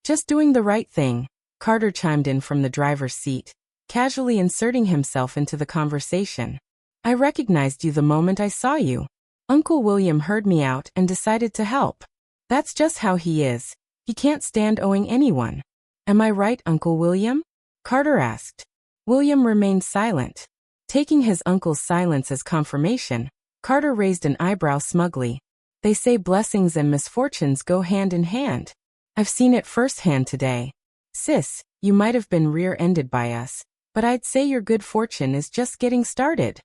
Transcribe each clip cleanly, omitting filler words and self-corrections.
Just doing the right thing, Carter chimed in from the driver's seat, casually inserting himself into the conversation. I recognized you the moment I saw you. Uncle William heard me out and decided to help. That's just how he is. He can't stand owing anyone. Am I right, Uncle William? Carter asked. William remained silent. Taking his uncle's silence as confirmation, Carter raised an eyebrow smugly. They say blessings and misfortunes go hand in hand. I've seen it firsthand today. Sis, you might have been rear-ended by us, but I'd say your good fortune is just getting started.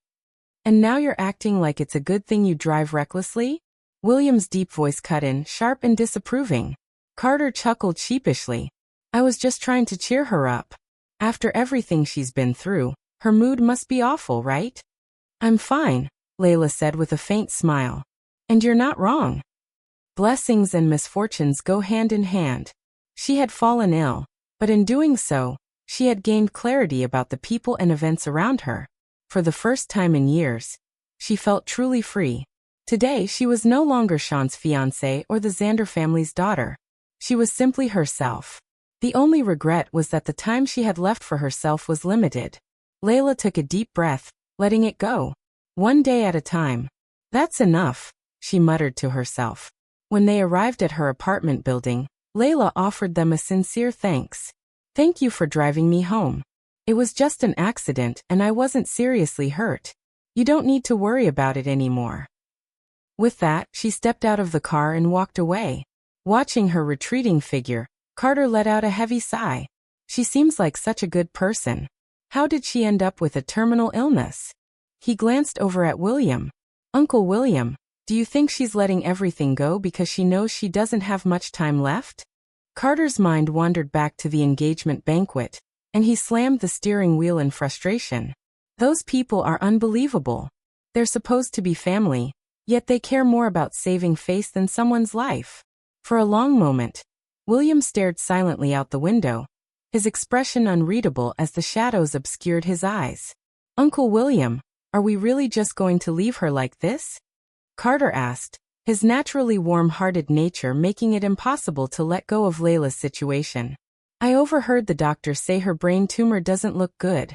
And now you're acting like it's a good thing you drive recklessly? William's deep voice cut in, sharp and disapproving. Carter chuckled sheepishly. I was just trying to cheer her up. After everything she's been through, her mood must be awful, right? I'm fine, Layla said with a faint smile. And you're not wrong. Blessings and misfortunes go hand in hand. She had fallen ill, but in doing so, she had gained clarity about the people and events around her. For the first time in years, she felt truly free. Today she was no longer Sean's fiancée or the Xander family's daughter. She was simply herself. The only regret was that the time she had left for herself was limited. Layla took a deep breath, letting it go. One day at a time. That's enough, she muttered to herself. When they arrived at her apartment building, Layla offered them a sincere thanks. Thank you for driving me home. It was just an accident and I wasn't seriously hurt. You don't need to worry about it anymore. With that, she stepped out of the car and walked away. Watching her retreating figure, Carter let out a heavy sigh. She seems like such a good person. How did she end up with a terminal illness? He glanced over at William. Uncle William, do you think she's letting everything go because she knows she doesn't have much time left? Carter's mind wandered back to the engagement banquet, and he slammed the steering wheel in frustration. Those people are unbelievable. They're supposed to be family, yet they care more about saving face than someone's life. For a long moment, William stared silently out the window, his expression unreadable as the shadows obscured his eyes. Uncle William, are we really just going to leave her like this? Carter asked, his naturally warm-hearted nature making it impossible to let go of Layla's situation. I overheard the doctor say her brain tumor doesn't look good.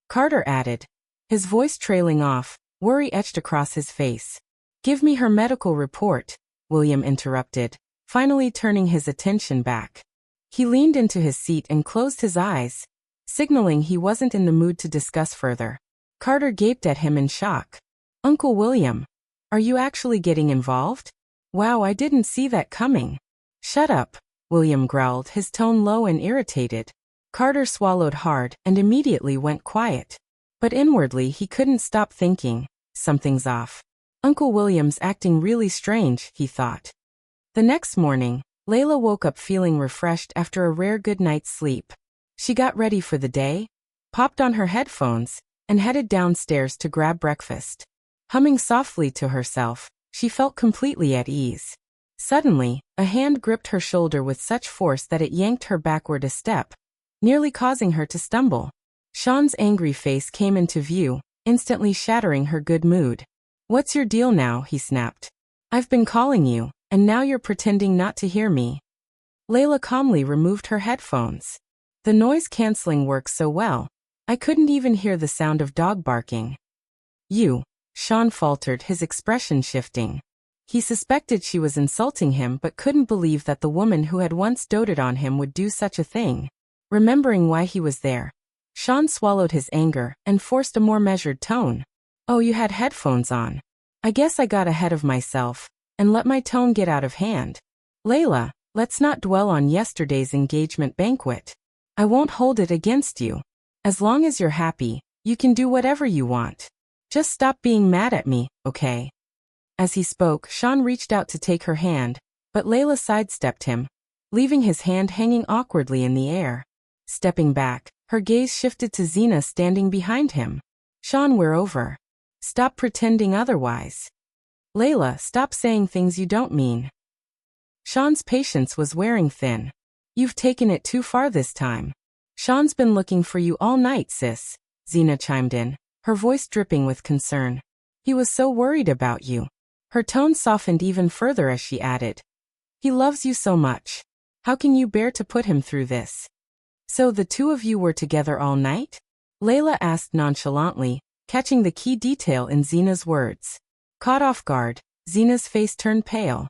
Carter added, his voice trailing off, worry etched across his face. Give me her medical report, William interrupted, finally turning his attention back. He leaned into his seat and closed his eyes, signaling he wasn't in the mood to discuss further. Carter gaped at him in shock. Uncle William, are you actually getting involved? Wow, I didn't see that coming. Shut up, William growled, his tone low and irritated. Carter swallowed hard and immediately went quiet. But inwardly he couldn't stop thinking, something's off. Uncle William's acting really strange, he thought. The next morning, Layla woke up feeling refreshed after a rare good night's sleep. She got ready for the day, popped on her headphones, and headed downstairs to grab breakfast. Humming softly to herself, she felt completely at ease. Suddenly, a hand gripped her shoulder with such force that it yanked her backward a step, nearly causing her to stumble. Sean's angry face came into view, instantly shattering her good mood. What's your deal now? He snapped. I've been calling you, and now you're pretending not to hear me. Layla calmly removed her headphones. The noise-canceling works so well, I couldn't even hear the sound of dog barking. Sean faltered, his expression shifting. He suspected she was insulting him but couldn't believe that the woman who had once doted on him would do such a thing. Remembering why he was there, Sean swallowed his anger and forced a more measured tone. Oh, you had headphones on. I guess I got ahead of myself and let my tone get out of hand. Layla, let's not dwell on yesterday's engagement banquet. I won't hold it against you. As long as you're happy, you can do whatever you want. Just stop being mad at me, okay? As he spoke, Sean reached out to take her hand, but Layla sidestepped him, leaving his hand hanging awkwardly in the air. Stepping back, her gaze shifted to Xena standing behind him. Sean, we're over. Stop pretending otherwise. Layla, stop saying things you don't mean. Sean's patience was wearing thin. You've taken it too far this time. Sean's been looking for you all night, sis, Xena chimed in, her voice dripping with concern. He was so worried about you. Her tone softened even further as she added. He loves you so much. How can you bear to put him through this? So the two of you were together all night? Layla asked nonchalantly, catching the key detail in Xena's words. Caught off guard, Xena's face turned pale.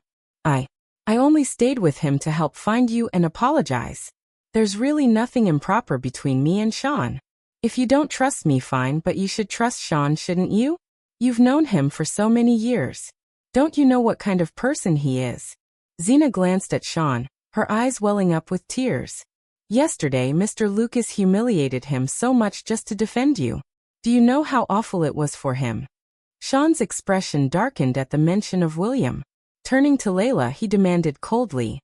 I only stayed with him to help find you and apologize. There's really nothing improper between me and Sean. If you don't trust me, fine, but you should trust Sean, shouldn't you? You've known him for so many years. Don't you know what kind of person he is? Xena glanced at Sean, her eyes welling up with tears. Yesterday, Mr. Lucas humiliated him so much just to defend you. Do you know how awful it was for him? Sean's expression darkened at the mention of William. Turning to Layla, he demanded coldly,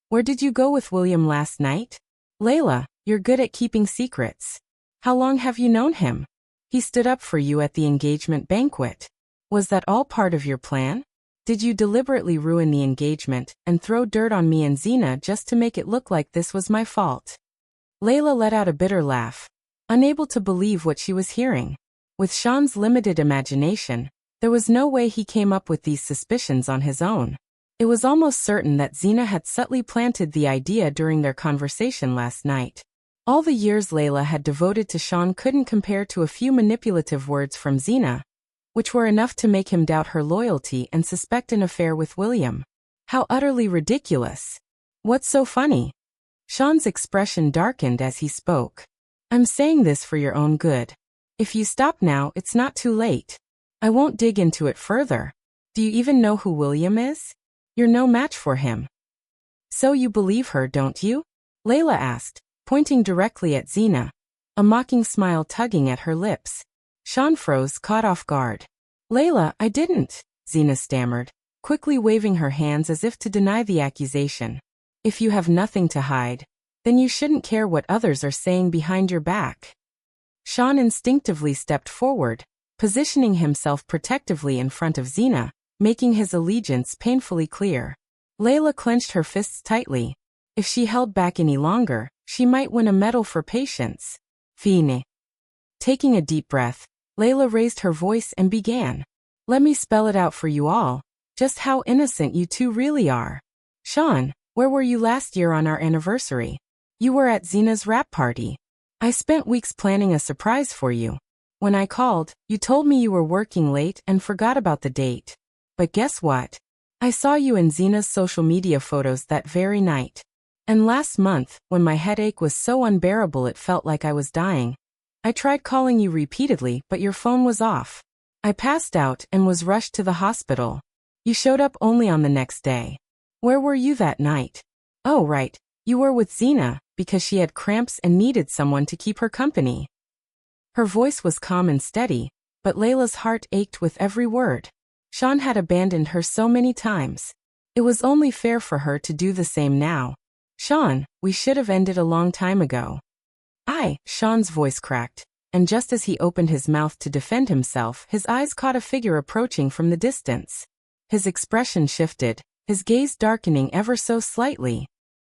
Where did you go with William last night? Layla, you're good at keeping secrets. How long have you known him? He stood up for you at the engagement banquet. Was that all part of your plan? Did you deliberately ruin the engagement and throw dirt on me and Xena just to make it look like this was my fault? Layla let out a bitter laugh, unable to believe what she was hearing. With Sean's limited imagination, there was no way he came up with these suspicions on his own. It was almost certain that Xena had subtly planted the idea during their conversation last night. All the years Layla had devoted to Sean couldn't compare to a few manipulative words from Xena, which were enough to make him doubt her loyalty and suspect an affair with William. How utterly ridiculous. What's so funny? Sean's expression darkened as he spoke. I'm saying this for your own good. If you stop now, it's not too late. I won't dig into it further. Do you even know who William is? You're no match for him. So you believe her, don't you? Layla asked, pointing directly at Xena, a mocking smile tugging at her lips. Sean froze, caught off guard. Layla, I didn't, Xena stammered, quickly waving her hands as if to deny the accusation. If you have nothing to hide, then you shouldn't care what others are saying behind your back. Sean instinctively stepped forward, positioning himself protectively in front of Xena, making his allegiance painfully clear. Layla clenched her fists tightly. If she held back any longer, she might win a medal for patience. Fine. Taking a deep breath, Layla raised her voice and began. Let me spell it out for you all, just how innocent you two really are. Sean, where were you last year on our anniversary? You were at Xena's wrap party. I spent weeks planning a surprise for you. When I called, you told me you were working late and forgot about the date. But guess what? I saw you in Xena's social media photos that very night. And last month, when my headache was so unbearable it felt like I was dying, I tried calling you repeatedly, but your phone was off. I passed out and was rushed to the hospital. You showed up only on the next day. Where were you that night? Oh, right. You were with Xena, because she had cramps and needed someone to keep her company. Her voice was calm and steady, but Layla's heart ached with every word. Sean had abandoned her so many times. It was only fair for her to do the same now. Sean, we should have ended a long time ago. Sean's voice cracked, and just as he opened his mouth to defend himself, his eyes caught a figure approaching from the distance. His expression shifted, his gaze darkening ever so slightly.